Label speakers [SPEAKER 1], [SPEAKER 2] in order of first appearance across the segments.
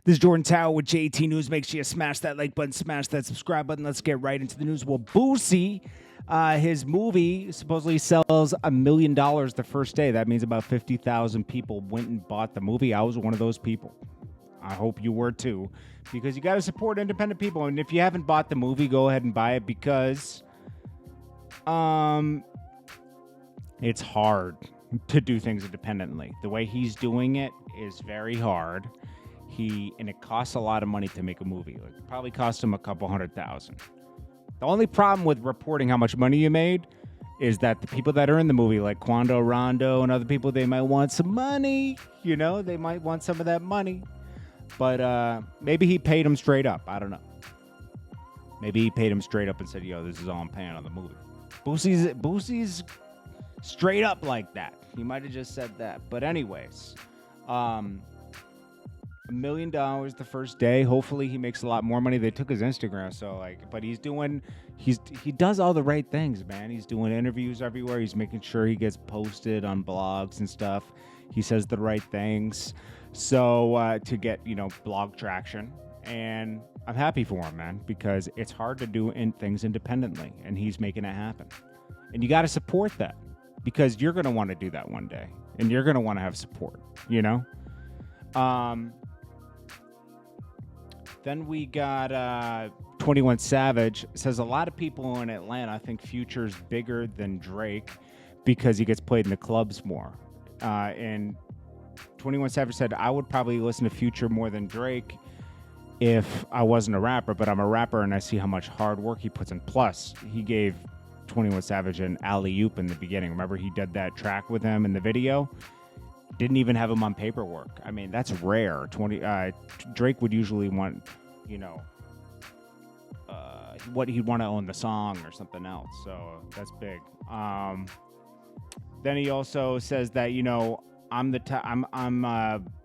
[SPEAKER 1] This is Jordan Tower with JT News. Make sure you smash that like button, smash that subscribe button. Let's get right into the news. Well, Boosie, his movie supposedly sells $1 million the first day. That means about 50,000 people went and bought the movie. I was one of those people. I hope you were too, because you got to support independent people. And if you haven't bought the movie, go ahead and buy it, because it's hard to do things independently. The way he's doing it is very hard. And it costs a lot of money to make a movie. Like, it probably cost him a couple $100,000. The only problem with reporting how much money you made is that the people that are in the movie, like Quando Rondo and other people, they might want some money. You know, they might want some of that money. But maybe he paid him straight up. I don't know. Maybe he paid him straight up and said, yo, this is all I'm paying on the movie. Boosie's straight up like that. He might have just said that. But anyways, $1 million the first day. Hopefully he makes a lot more money. They took his Instagram, but he does all the right things, man. He's doing interviews everywhere. He's making sure he gets posted on blogs and stuff. He says the right things, so to get blog traction. And I'm happy for him, man, because it's hard to do things independently, and he's making it happen. And you got to support that, because you're going to want to do that one day, and you're going to want to have support, Then we got 21 Savage. Says a lot of people in Atlanta think Future's bigger than Drake because he gets played in the clubs more. And 21 Savage said, I would probably listen to Future more than Drake if I wasn't a rapper, but I'm a rapper and I see how much hard work he puts in. Plus, he gave 21 Savage an alley-oop in the beginning. Remember, he did that track with him in the video? Didn't even have him on paperwork. I mean, that's rare. Drake would usually want, what he'd want to own the song or something else. So that's big. Then he also says that I'm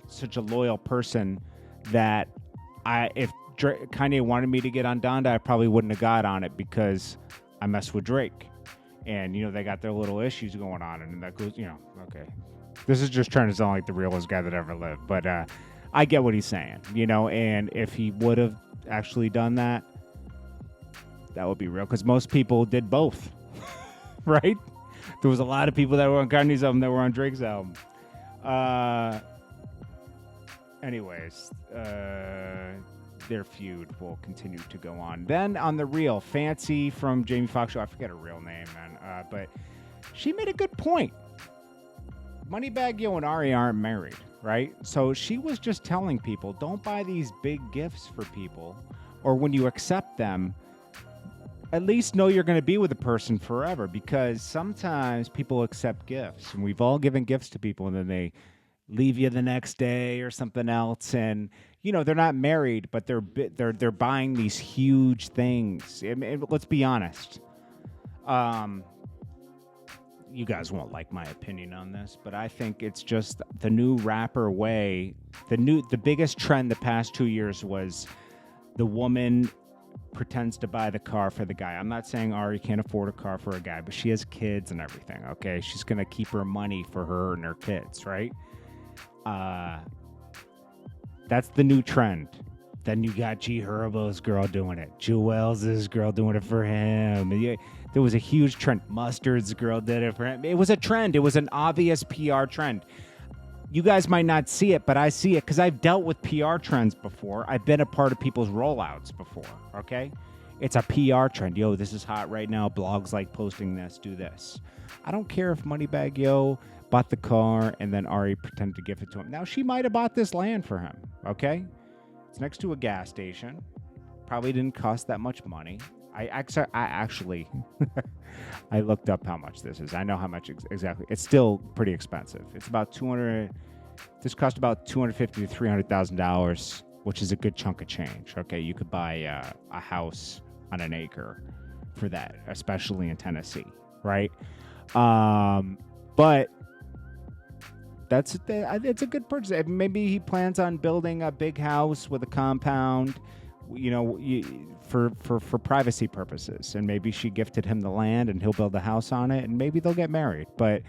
[SPEAKER 1] such a loyal person that if Kanye wanted me to get on Donda, I probably wouldn't have got on it because I mess with Drake, and they got their little issues going on, and that goes, okay. This is just trying to sound like the realest guy that ever lived, but I get what he's saying, and if he would have actually done that, that would be real, because most people did both, right? There was a lot of people that were on Kanye's album that were on Drake's album. Anyways, their feud will continue to go on. Then on the real, Fancy from Jamie Foxx show, I forget her real name, man, but she made a good point. Moneybagg Yo and Ari aren't married, right? So she was just telling people, don't buy these big gifts for people, or when you accept them, at least know you're going to be with a person forever, because sometimes people accept gifts, and we've all given gifts to people, and then they leave you the next day or something else, and they're not married, but they're buying these huge things. And let's be honest. You guys won't like my opinion on this, but I think it's just the new rapper way. The biggest trend the past 2 years was the woman pretends to buy the car for the guy. I'm not saying Ari can't afford a car for a guy, but she has kids and everything, okay? She's going to keep her money for her and her kids, right? That's the new trend. Then you got G Herbo's girl doing it. Jewel's girl doing it for him. There was a huge trend. Mustard's girl did it for him. It was a trend. It was an obvious PR trend. You guys might not see it, but I see it because I've dealt with PR trends before. I've been a part of people's rollouts before, okay? It's a PR trend. Yo, this is hot right now. Blogs like posting this, do this. I don't care if Moneybagg Yo bought the car and then Ari pretended to give it to him. Now, she might have bought this land for him, okay? It's next to a gas station. Probably didn't cost that much money. I actually I looked up how much this is. I know how much exactly. It's still pretty expensive. It's about this cost about $250,000 to $300,000, which is a good chunk of change. Okay, you could buy a house on an acre for that, especially in Tennessee, right? But it's a good purchase. Maybe he plans on building a big house with a compound, for privacy purposes, and maybe she gifted him the land and he'll build a house on it, and maybe they'll get married. But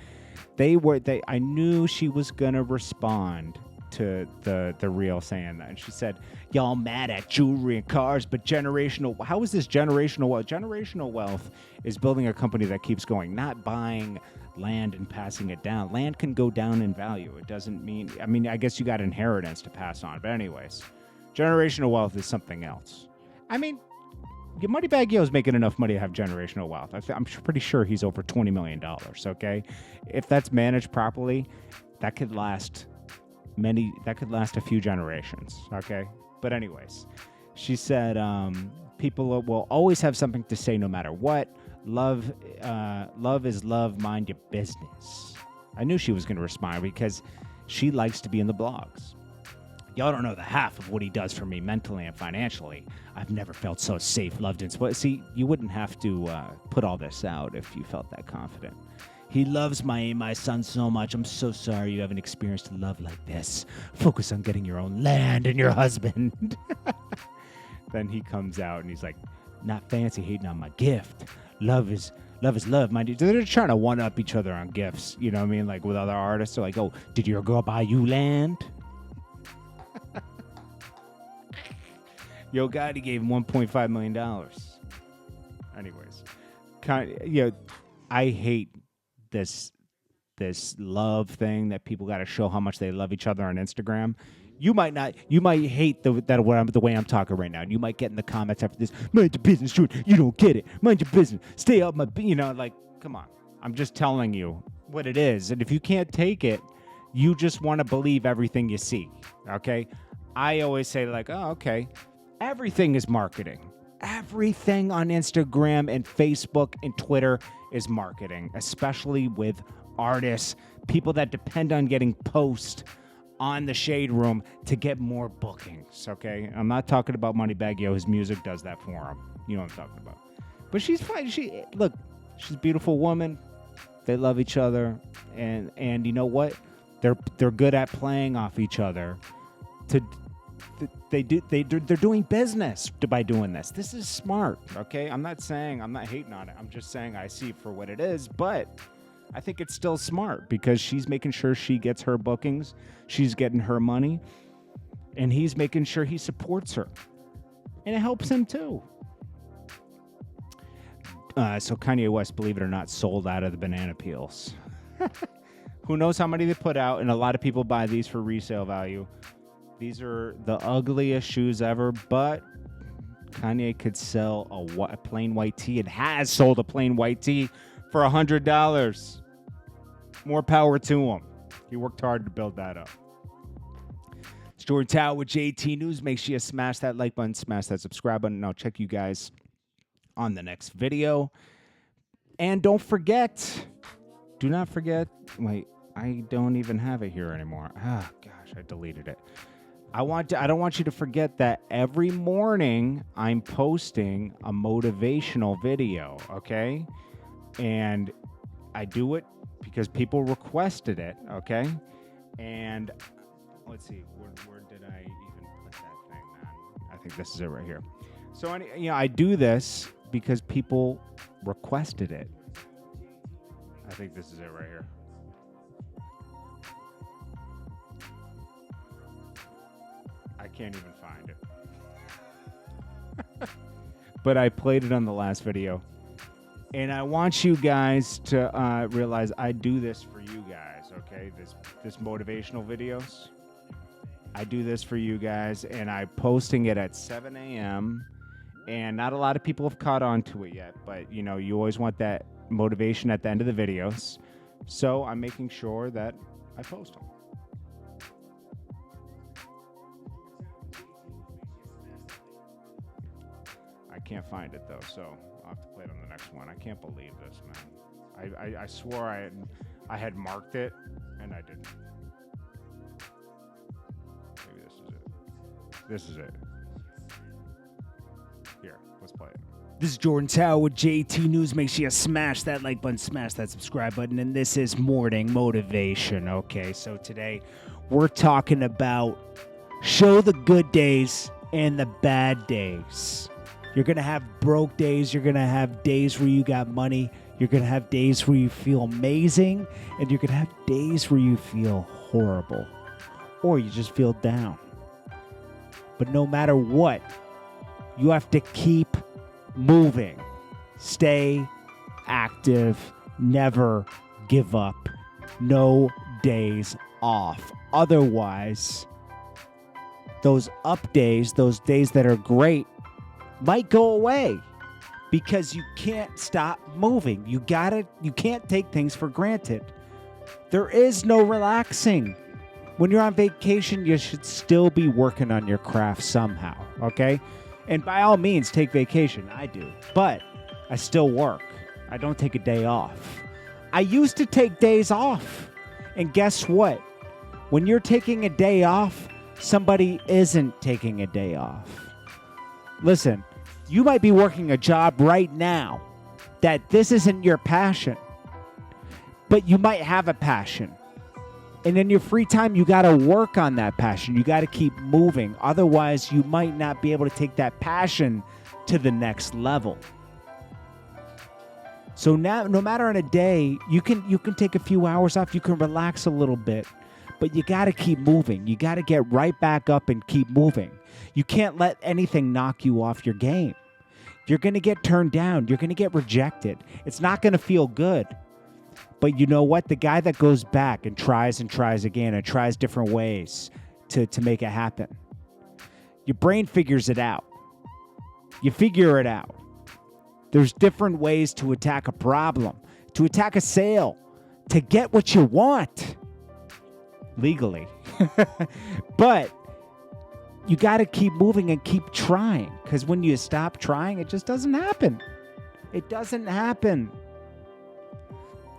[SPEAKER 1] I knew she was gonna respond to the reel saying that. And she said, y'all mad at jewelry and cars, but how is this generational wealth? Generational wealth is building a company that keeps going, not buying land and passing it down. Land can go down in value. It doesn't mean, I guess you got inheritance to pass on. But anyways, generational wealth is something else. Moneybag Yo's making enough money to have generational wealth. I'm pretty sure he's over $20 million, okay? If that's managed properly, that could last a few generations, okay? But anyways, she said, people will always have something to say no matter what. Love is love, mind your business. I knew she was going to respond because she likes to be in the blogs. Y'all don't know the half of what he does for me mentally and financially. I've never felt so safe, loved, and spoiled. See, you wouldn't have to put all this out if you felt that confident. He loves my son so much. I'm so sorry you haven't experienced love like this. Focus on getting your own land and your husband. Then he comes out and he's like, not fancy hating on my gift. Love is love, mind you. They're trying to one-up each other on gifts. You know what I mean? Like with other artists. They're like, oh, did your girl buy you land? Yo Gotti gave him $1.5 million. Anyways, I hate this love thing that people got to show how much they love each other on Instagram. You might hate the way I'm talking right now. And you might get in the comments after this, mind your business, Jordan. You don't get it. Mind your business. Stay up come on. I'm just telling you what it is. And if you can't take it, you just want to believe everything you see. Okay? I always say oh, okay. Everything is marketing. Everything on Instagram and Facebook and Twitter is marketing, especially with artists, people that depend on getting posts on the Shade Room to get more bookings, okay? I'm not talking about Moneybag Yo. His music does that for him. You know what I'm talking about. But she's fine. She's a beautiful woman. They love each other. And you know what? They're good at playing off each other. They're doing business by doing this. This is smart, okay? I'm not hating on it. I'm just saying I see it for what it is, but I think it's still smart because she's making sure she gets her bookings, she's getting her money, and he's making sure he supports her. And it helps him too. So Kanye West, believe it or not, sold out of the banana peels. Who knows how many they put out, and a lot of people buy these for resale value. These are the ugliest shoes ever, but Kanye could sell a plain white tee. It has sold a plain white tee for $100. More power to him. He worked hard to build that up. It's Jordan Tower with JT News. Make sure you smash that like button, smash that subscribe button, and I'll check you guys on the next video. And do not forget, wait, I don't even have it here anymore. Ah, gosh, I deleted it. I don't want you to forget that every morning I'm posting a motivational video, okay? And I do it because people requested it, okay? And let's see, where did I even put that thing, man? I think this is it right here. So, I do this because people requested it. I think this is it right here. I can't even find it. But I played it on the last video. And I want you guys to realize I do this for you guys, okay? This motivational videos. I do this for you guys, and I'm posting it at 7 a.m. And not a lot of people have caught on to it yet, but, you always want that motivation at the end of the videos. So I'm making sure that I post them. I can't find it, though, so I'll have to play it on the next one. I can't believe this, man. I swore I had marked it, and I didn't. Maybe this is it. This is it. Here, let's play it. This is Jordan Tower with JT News. Make sure you smash that like button, smash that subscribe button, and this is Morning Motivation, okay? So today, we're talking about show the good days and the bad days. You're going to have broke days. You're going to have days where you got money. You're going to have days where you feel amazing. And you're going to have days where you feel horrible. or you just feel down. But no matter what, you have to keep moving. Stay active. Never give up. No days off. Otherwise, those up days, those days that are great, might go away because you can't stop moving. You can't take things for granted. There is no relaxing. When you're on vacation, you should still be working on your craft somehow, okay? And by all means, take vacation. I do. But I still work. I don't take a day off. I used to take days off. And guess what? When you're taking a day off, somebody isn't taking a day off. Listen, you might be working a job right now that this isn't your passion, but you might have a passion. And in your free time, you got to work on that passion. You got to keep moving. Otherwise, you might not be able to take that passion to the next level. So now, no matter on a day, you can take a few hours off. You can relax a little bit, but you got to keep moving. You got to get right back up and keep moving. You can't let anything knock you off your game. You're going to get turned down. You're going to get rejected. It's not going to feel good. But you know what? The guy that goes back and tries again and tries different ways to make it happen, your brain figures it out. You figure it out. There's different ways to attack a problem, to attack a sale, to get what you want legally. But you got to keep moving and keep trying, because when you stop trying, it just doesn't happen. It doesn't happen.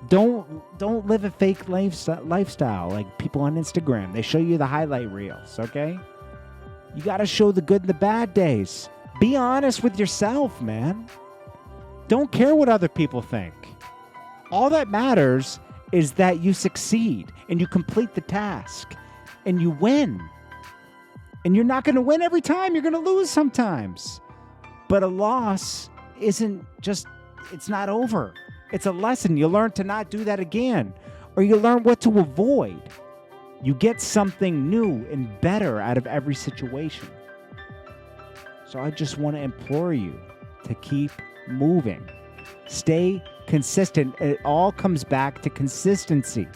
[SPEAKER 1] Don't live a fake lifestyle like people on Instagram. They show you the highlight reels, okay? You got to show the good and the bad days. Be honest with yourself, man. Don't care what other people think. All that matters is that you succeed and you complete the task and you win. And you're not going to win every time. You're going to lose sometimes. But a loss isn't just, it's not over. It's a lesson. You learn to not do that again, or you learn what to avoid. You get something new and better out of every situation. So I just want to implore you to keep moving. Stay consistent. It all comes back to consistency.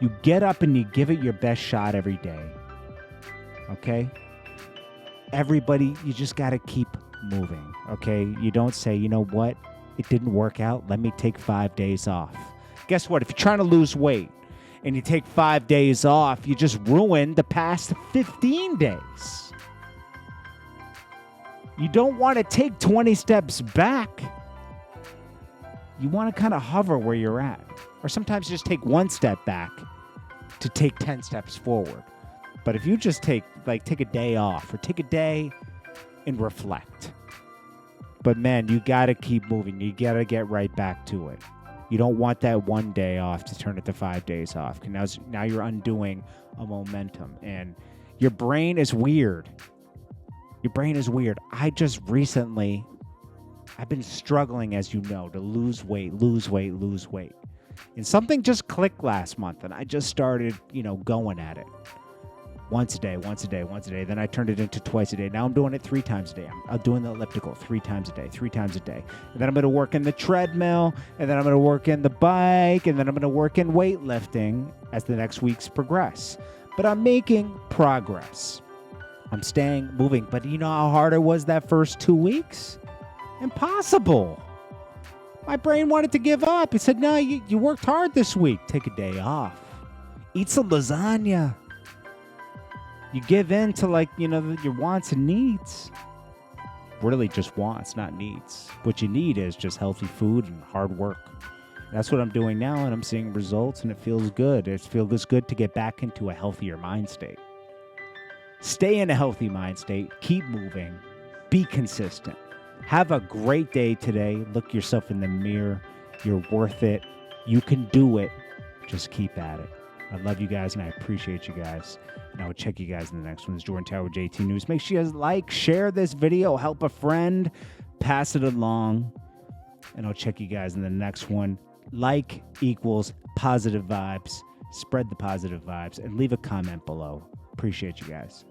[SPEAKER 1] You get up and you give it your best shot every day. Okay? Everybody, you just got to keep moving. Okay? You don't say, you know what? It didn't work out. Let me take 5 days off. Guess what? If you're trying to lose weight and you take 5 days off, you just ruined the past 15 days. You don't want to take 20 steps back. You want to kind of hover where you're at. Or sometimes just take 1 step back to take 10 steps forward. But if you just take a day off or take a day and reflect. But man, you got to keep moving. You got to get right back to it. You don't want that 1 day off to turn it to 5 days off. Now you're undoing a momentum. And your brain is weird. Your brain is weird. I've been struggling, as you know, to lose weight. And something just clicked last month, and I just started, going at it. Once a day. Then I turned it into twice a day. Now I'm doing it 3 times a day. I'm doing the elliptical 3 times a day. And then I'm going to work in the treadmill, and then I'm going to work in the bike, and then I'm going to work in weightlifting as the next weeks progress. But I'm making progress. I'm staying moving. But you know how hard it was that first 2 weeks? Impossible. My brain wanted to give up. It said, no, you worked hard this week. Take a day off. Eat some lasagna. You give in to your wants and needs. Really just wants, not needs. What you need is just healthy food and hard work. That's what I'm doing now, and I'm seeing results, and it feels good. It feels good to get back into a healthier mind state. Stay in a healthy mind state. Keep moving. Be consistent. Have a great day today. Look yourself in the mirror. You're worth it. You can do it. Just keep at it. I love you guys, and I appreciate you guys. And I will check you guys in the next one. It's Jordan Tower, JT News. Make sure you guys share this video, help a friend, pass it along, and I'll check you guys in the next one. Like equals positive vibes. Spread the positive vibes, and leave a comment below. Appreciate you guys.